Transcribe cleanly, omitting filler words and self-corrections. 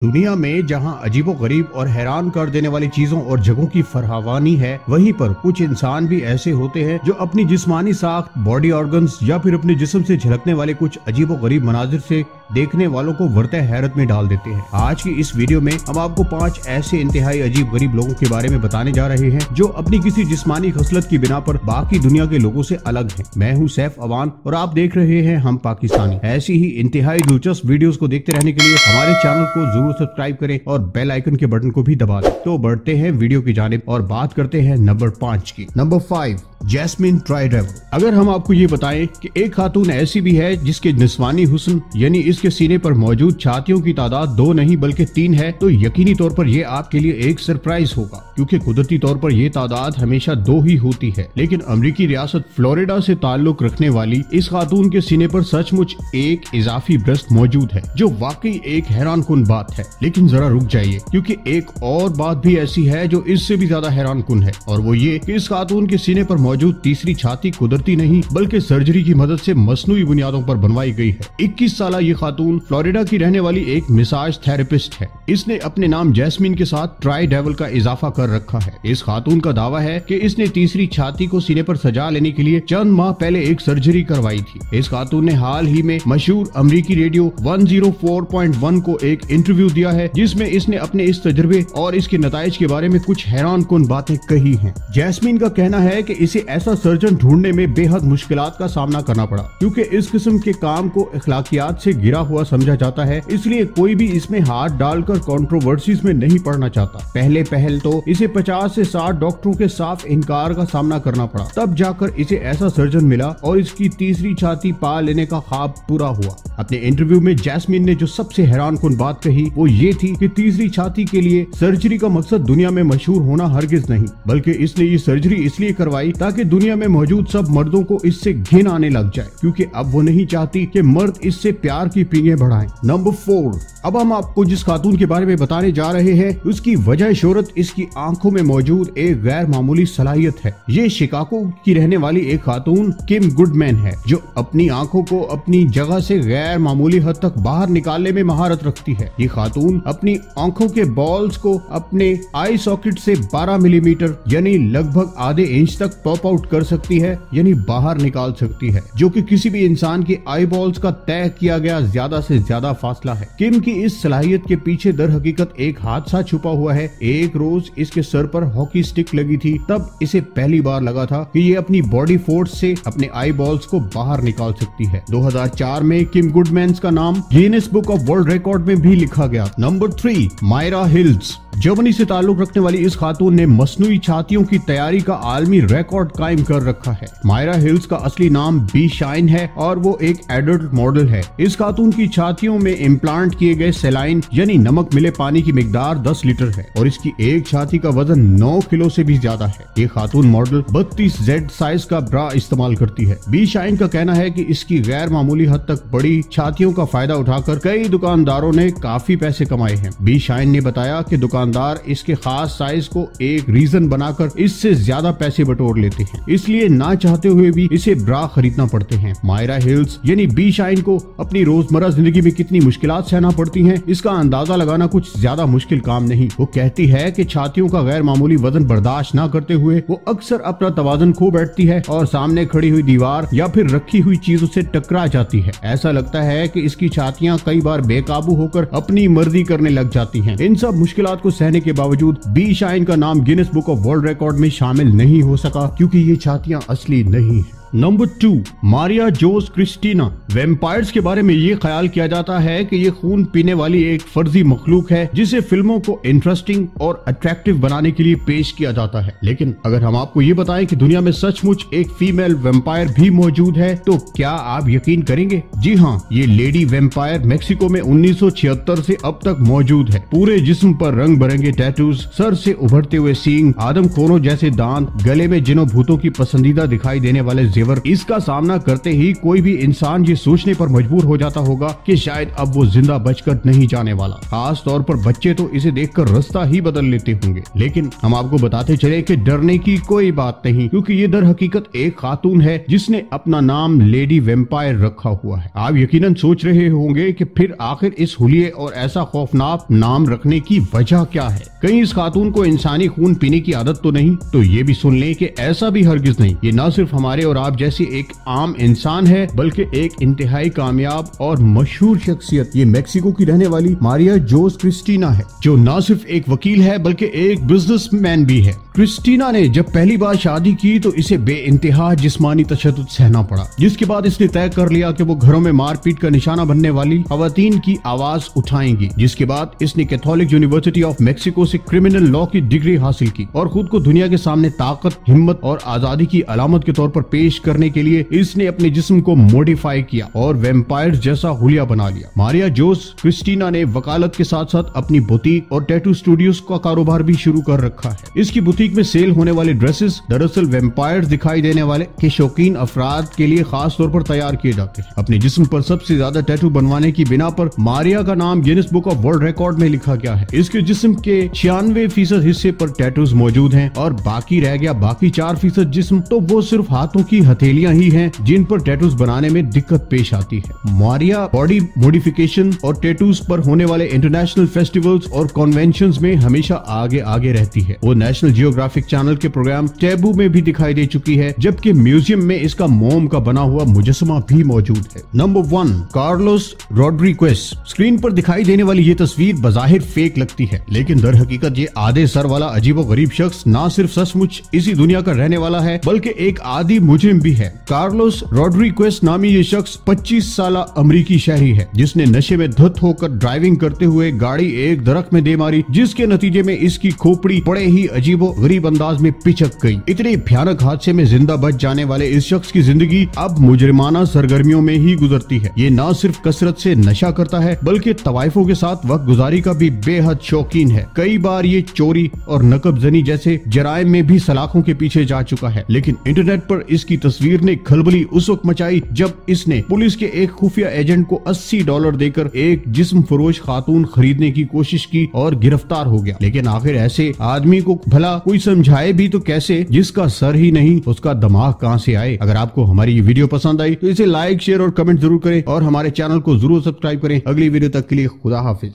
दुनिया में जहां अजीबोगरीब और हैरान कर देने वाली चीजों और जगहों की फरावानी है, वहीं पर कुछ इंसान भी ऐसे होते हैं जो अपनी जिस्मानी साख्त, बॉडी ऑर्गन्स या फिर अपने जिस्म से झलकने वाले कुछ अजीबोगरीब मनाजिर से देखने वालों को वर्ते हैरत में डाल देते हैं। आज की इस वीडियो में हम आपको 5 ऐसे इंतहाई अजीब गरीब लोगों के बारे में बताने जा रहे हैं जो अपनी किसी जिस्मानी खसलत की बिना पर बाकी दुनिया के लोगों से अलग हैं। मैं हूं सैफ अवान और आप देख रहे हैं हम पाकिस्तानी। ऐसी ही इंतहाई दिलचस्प वीडियोस को देखते रहने के लिए हमारे चैनल को जरूर सब्सक्राइब करें और बेल आइकन के बटन को भी दबा दें। तो बढ़ते हैं वीडियो की जानिब और बात करते हैं नंबर 5 की। नंबर 5, जैस्मिन ट्राइडेवल। अगर हम आपको ये बताएं कि एक खातून ऐसी भी है जिसके निस्वानी हुस्न यानी इसके सीने पर मौजूद छातियों की तादाद 2 नहीं बल्कि 3 है, तो यकीनी तौर पर ये आपके लिए एक सरप्राइज होगा, क्योंकि कुदरती तौर पर ये तादाद हमेशा 2 ही होती है। लेकिन अमेरिकी रियासत फ्लोरिडा से ताल्लुक रखने वाली इस खातून के सीने पर सचमुच एक इजाफी ब्रेस्ट मौजूद है, जो वाकई एक हैरान कुन बात है। लेकिन जरा रुक जाइए, क्योंकि एक और बात भी ऐसी है जो इससे भी ज्यादा हैरान कुन है, और वो ये कि इस खातून के सीने पर मौजूद तीसरी छाती कुदरती नहीं बल्कि सर्जरी की मदद से मसनूई बुनियादों पर बनवाई गई है। 21 साल ये खातून फ्लोरिडा की रहने वाली एक मिसाज थेरेपिस्ट है। इसने अपने नाम जैस्मिन के साथ ट्राइडेवल का इजाफा कर रखा है। इस खातून का दावा है कि इसने तीसरी छाती को सीने पर सजा लेने के लिए चंद माह पहले एक सर्जरी करवाई थी। इस खातून ने हाल ही में मशहूर अमेरिकी रेडियो 104.1 को एक इंटरव्यू दिया है, जिसमें इसने अपने इस तजुर्बे और इसके नताइज के बारे में कुछ हैरान कुन बातें कही हैं। जैस्मिन का कहना है कि इसे ऐसा सर्जन ढूंढने में बेहद मुश्किलात का सामना करना पड़ा, क्योंकि इस किस्म के काम को अखलाकियात से गिरा हुआ समझा जाता है, इसलिए कोई भी इसमें हाथ डालकर कंट्रोवर्सीज में नहीं पड़ना चाहता। पहल तो इसे 50 से 60 डॉक्टरों के साफ इनकार का सामना करना पड़ा, तब जाकर इसे ऐसा सर्जन मिला और इसकी तीसरी छाती पा लेने का ख्वाब पूरा हुआ। अपने इंटरव्यू में जैस्मिन ने जो सबसे हैरान कुन बात कही वो ये थी कि तीसरी छाती के लिए सर्जरी का मकसद दुनिया में मशहूर होना हरगिज नहीं, बल्कि इसने ये सर्जरी इसलिए करवाई ताकि दुनिया में मौजूद सब मर्दों को इससे घिन आने लग जाए, क्योंकि अब वो नहीं चाहती कि मर्द इससे प्यार की पींगे बढ़ाएं। नंबर 4, अब हम आपको जिस खातून के बारे में बताने जा रहे हैं उसकी वजह शोहरत इसकी आंखों में मौजूद एक गैर मामूली सलाहियत है। ये शिकागो की रहने वाली एक खातून किम गुडमैन है, जो अपनी आंखों को अपनी जगह से गैर मामूली हद तक बाहर निकालने में महारत रखती है। ये खातून अपनी आंखों के बॉल्स को अपने आई सॉकेट से 12 मिलीमीटर यानी लगभग आधे इंच तक पॉप आउट कर सकती है, यानी बाहर निकाल सकती है, जो कि किसी भी इंसान के आई बॉल्स का तय किया गया ज्यादा से ज्यादा फासला है। किम की इस सलाहियत के पीछे दर हकीकत एक हादसा छुपा हुआ है। एक रोज इसके सर पर हॉकी स्टिक लगी थी, तब इसे पहली बार लगा था कि ये अपनी बॉडी फोर्स से अपने आई बॉल्स को बाहर निकाल सकती है। 2004 में किम गुडमैन का नाम Guinness book of world record में भी लिखा गया। Number 3, Myra hills. जर्मनी से ताल्लुक रखने वाली इस खातून ने मसनूई छातियों की तैयारी का आलमी रिकॉर्ड कायम कर रखा है। मायरा हिल्स का असली नाम बी शाइन है और वो एक एडल्ट मॉडल है। इस खातून की छातियों में इम्प्लांट किए गए सेलाइन यानी नमक मिले पानी की मिकदार 10 लीटर है और इसकी एक छाती का वजन 9 किलो से भी ज्यादा है। ये खातून मॉडल 32Z साइज का ब्रा इस्तेमाल करती है। बी शाइन का कहना है कि इसकी गैर मामूली हद तक बड़ी छातियों का फायदा उठाकर कई दुकानदारों ने काफी पैसे कमाए हैं। बी शाइन ने बताया कि दुकानदार इसके खास साइज को एक रीजन बनाकर इससे ज्यादा पैसे बटोर लेते हैं, इसलिए ना चाहते हुए भी इसे ब्रा खरीदना पड़ते हैं। मायरा हिल्स यानी बी शाइन को अपनी रोजमर्रा जिंदगी में कितनी मुश्किलात सहना पड़ती हैं, इसका अंदाजा लगाना कुछ ज्यादा मुश्किल काम नहीं। वो कहती है कि छातियों का गैर मामूली वजन बर्दाश्त न करते हुए वो अक्सर अपना तवाज़ुन खो बैठती है और सामने खड़ी हुई दीवार या फिर रखी हुई चीजों से टकरा जाती है। ऐसा लगता है कि इसकी छातियां कई बार बेकाबू होकर अपनी मर्जी करने लग जाती हैं। इन सब मुश्किलात को सहने के बावजूद बी शाइन का नाम Guinness book of world record में शामिल नहीं हो सका, क्योंकि ये छातियां असली नहीं है। नंबर 2, मारिया जोस क्रिस्टीना। वैम्पायर्स के बारे में ये ख्याल किया जाता है कि ये खून पीने वाली एक फर्जी मखलूक है जिसे फिल्मों को इंटरेस्टिंग और अट्रैक्टिव बनाने के लिए पेश किया जाता है। लेकिन अगर हम आपको ये बताएं कि दुनिया में सचमुच एक फीमेल वैम्पायर भी मौजूद है, तो क्या आप यकीन करेंगे? जी हाँ, ये लेडी वैम्पायर मेक्सिको में 1976 से अब तक मौजूद है। पूरे जिस्म पर रंग बिरंगे टैटूज, सर से उभरते हुए सींग, आदमखोरों जैसे दांत, गले में जिनों भूतों की पसंदीदा दिखाई देने वाले जेवर। इसका सामना करते ही कोई भी इंसान ये सोचने पर मजबूर हो जाता होगा कि शायद अब वो जिंदा बचकर नहीं जाने वाला। खास तौर पर बच्चे तो इसे देखकर रास्ता ही बदल लेते होंगे। लेकिन हम आपको बताते चले कि डरने की कोई बात नहीं, क्योंकि ये दर हकीकत एक खातून है जिसने अपना नाम लेडी वेम्पायर रखा हुआ है। आप यकीनन सोच रहे होंगे कि फिर आखिर इस हुलिये और ऐसा खौफनाक नाम रखने की वजह क्या है। कहीं इस खातून को इंसानी खून पीने की आदत तो नहीं? तो ये भी सुन लें कि ऐसा भी हरगिज नहीं। ये न सिर्फ हमारे और आप जैसी एक आम इंसान है, बल्कि एक इंतहाई कामयाब और मशहूर शख्सियत, ये मेक्सिको की रहने वाली मारिया जोस क्रिस्टीना है, जो न सिर्फ एक वकील है बल्कि एक बिजनेसमैन भी है। क्रिस्टीना ने जब पहली बार शादी की तो इसे बेइंतहा जिस्मानी तशद्दुद सहना पड़ा, जिसके बाद इसने तय कर लिया कि वो घरों में मारपीट का निशाना बनने वाली खवातीन की आवाज उठाएंगी। जिसके बाद इसने कैथोलिक यूनिवर्सिटी ऑफ मेक्सिको से क्रिमिनल लॉ की डिग्री हासिल की और खुद को दुनिया के सामने ताकत, हिम्मत और आजादी की अलामत के तौर पर पेश करने के लिए इसने अपने जिस्म को मॉडिफाई किया और वेम्पायर जैसा हुलिया बना लिया। मारिया जोस क्रिस्टीना ने वकालत के साथ साथ अपनी बुटीक और टैटू स्टूडियोज का कारोबार भी शुरू कर रखा है। इसकी बुटीक में सेल होने वाले ड्रेसेस दरअसल वेम्पायर दिखाई देने वाले के शौकीन अफराद के लिए खास तौर पर तैयार किए जाते हैं। अपने जिस्म पर सबसे ज्यादा टैटू बनवाने की बिना पर मारिया का नाम Guinness book of world record में लिखा गया है। इसके जिस्म के 96% हिस्से पर टैटूज मौजूद हैं और बाकी रह गया बाकी 4% जिस्म, तो वो सिर्फ हाथों की हथेलियां ही हैं जिन पर टैटूज बनाने में दिक्कत पेश आती है। मारिया बॉडी मॉडिफिकेशन और टैटूज पर होने वाले इंटरनेशनल फेस्टिवल्स और कॉन्वेंशंस में हमेशा आगे आगे रहती है। वो नेशनल जियोग्राफिक चैनल के प्रोग्राम टैबू में भी दिखाई दे चुकी है, जबकि म्यूजियम में इसका मोम का बना हुआ मुजस्समा भी मौजूद है। Number 1, Carlos Rodriguez. स्क्रीन पर दिखाई देने वाली ये तस्वीर बजाहिर फेक लगती है, लेकिन दर हकीकत ये आधे सर वाला अजीबो गरीब शख्स ना सिर्फ सचमुच इसी दुनिया का रहने वाला है, बल्कि एक आदि मुजरिम भी है। कार्लोस रोड्रिगेज नामी ये शख्स 25 साल अमरीकी शहरी है, जिसने नशे में धुत होकर ड्राइविंग करते हुए गाड़ी एक दरख्त में दे मारी, जिसके नतीजे में इसकी खोपड़ी बड़े ही अजीबो गरीब अंदाज में पिचक गई। इतने भयानक हादसे में जिंदा बच जाने वाले इस शख्स की जिंदगी अब मुजरिमाना सरगर्मियों में ही गुजरती है। ये न सिर्फ कसरत से नशा करता है, बल्कि तवाइफों के साथ वक्त गुजारी का भी बेहद शौकीन है। कई बार ये चोरी और नकबजनी जैसे जराइम में भी सलाखों के पीछे जा चुका है। लेकिन इंटरनेट पर इसकी तस्वीर ने खलबली उस वक्त मचाई जब इसने पुलिस के एक खुफिया एजेंट को $80 देकर एक जिस्म फरोश खातून खरीदने की कोशिश की और गिरफ्तार हो गया। लेकिन आखिर ऐसे आदमी को भला कोई समझाए भी तो कैसे, जिसका सर ही नहीं उसका दिमाग कहां से आए। अगर आपको हमारी ये वीडियो पसंद आई तो इसे लाइक, शेयर और कमेंट जरूर करें और हमारे चैनल को जरूर सब्सक्राइब करें। अगली वीडियो तक के लिए खुदा हाफिज।